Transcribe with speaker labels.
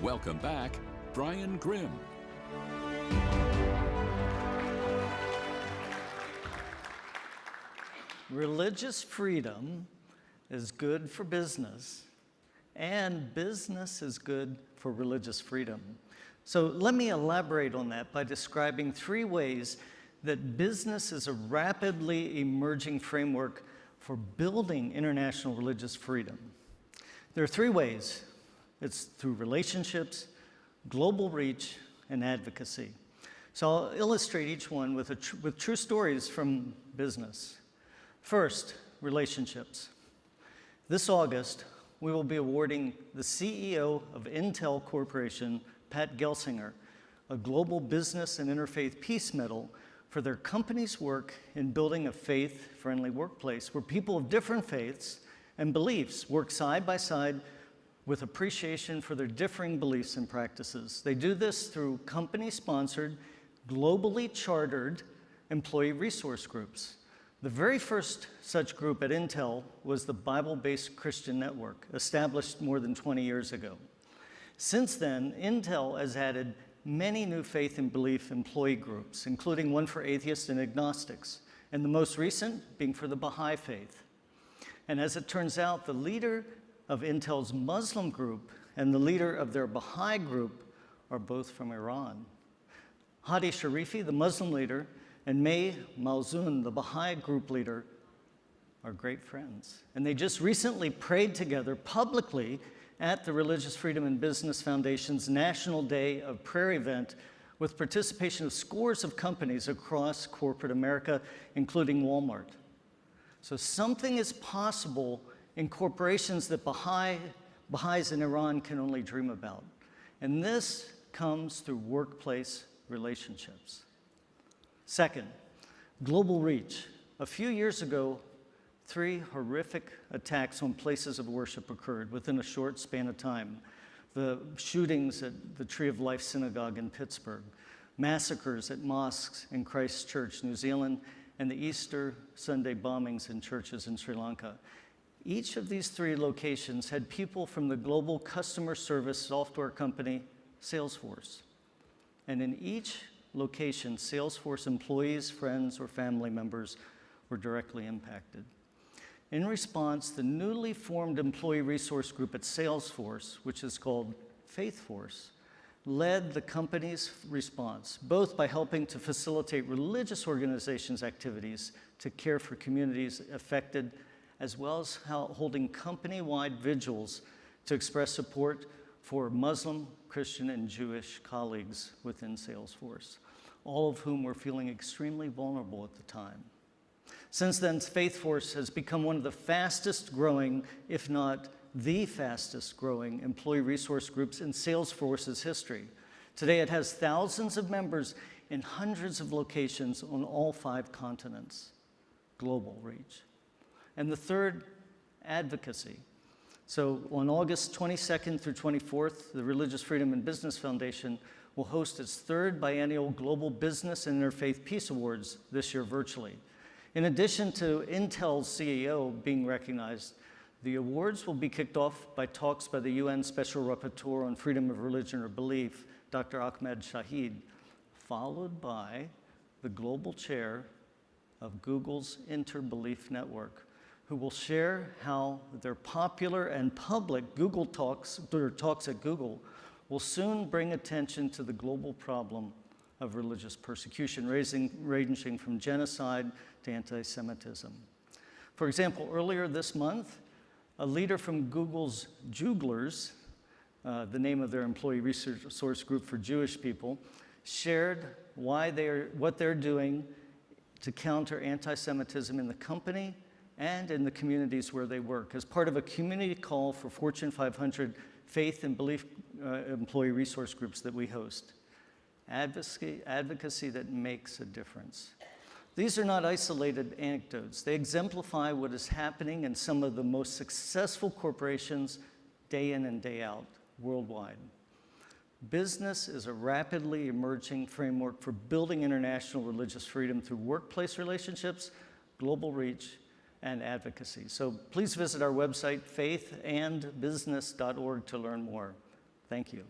Speaker 1: Welcome back, Brian Grimm.
Speaker 2: Religious freedom is good for business, and business is good for religious freedom. So let me elaborate on that by describing 3 ways that business is a rapidly emerging framework for building international religious freedom. There are 3 ways. It's through relationships, global reach, and advocacy. So I'll illustrate each one with true stories from business. First, relationships. This August, we will be awarding the CEO of Intel Corporation, Pat Gelsinger, a Global Business and Interfaith Peace Medal for their company's work in building a faith-friendly workplace where people of different faiths and beliefs work side by side with appreciation for their differing beliefs and practices. They do this through company-sponsored, globally chartered employee resource groups. The very first such group at Intel was the Bible-based Christian Network, established more than 20 years ago. Since then, Intel has added many new faith and belief employee groups, including one for atheists and agnostics, and the most recent being for the Baha'i faith. And as it turns out, the leader of Intel's Muslim group and the leader of their Baha'i group are both from Iran. Hadi Sharifi, the Muslim leader, and May Malzoun, the Baha'i group leader, are great friends. And they just recently prayed together publicly at the Religious Freedom and Business Foundation's National Day of Prayer event with participation of scores of companies across corporate America, including Walmart. So something is possible in corporations that Baha'is in Iran can only dream about. And this comes through workplace relationships. Second, global reach. A few years ago, 3 horrific attacks on places of worship occurred within a short span of time. The shootings at the Tree of Life Synagogue in Pittsburgh, massacres at mosques in Christchurch, New Zealand, and the Easter Sunday bombings in churches in Sri Lanka. Each of these 3 locations had people from the global customer service software company, Salesforce. And in each location, Salesforce employees, friends, or family members were directly impacted. In response, the newly formed employee resource group at Salesforce, which is called FaithForce, led the company's response, both by helping to facilitate religious organizations' activities to care for communities affected, as well as holding company-wide vigils to express support for Muslim, Christian, and Jewish colleagues within Salesforce, all of whom were feeling extremely vulnerable at the time. Since then, FaithForce has become one of the fastest growing, if not the fastest growing, employee resource groups in Salesforce's history. Today, it has thousands of members in hundreds of locations on all 5 continents. Global reach. And the third, advocacy. So on August 22nd through 24th, the Religious Freedom and Business Foundation will host its 3rd biennial Global Business and Interfaith Peace Awards this year virtually. In addition to Intel's CEO being recognized, the awards will be kicked off by talks by the UN Special Rapporteur on Freedom of Religion or Belief, Dr. Ahmed Shahid, followed by the global chair of Google's Interbelief Network, who will share how their popular and public Google Talks, their talks at Google, will soon bring attention to the global problem of religious persecution, ranging from genocide to anti-Semitism. For example, earlier this month, a leader from Google's Jooglers, the name of their employee resource group for Jewish people, shared what they're doing to counter anti-Semitism in the company and in the communities where they work, as part of a community call for Fortune 500 faith and belief employee resource groups that we host. Advocacy that makes a difference. These are not isolated anecdotes. They exemplify what is happening in some of the most successful corporations day in and day out worldwide. Business is a rapidly emerging framework for building international religious freedom through workplace relationships, global reach, and advocacy. So please visit our website, faithandbusiness.org, to learn more. Thank you.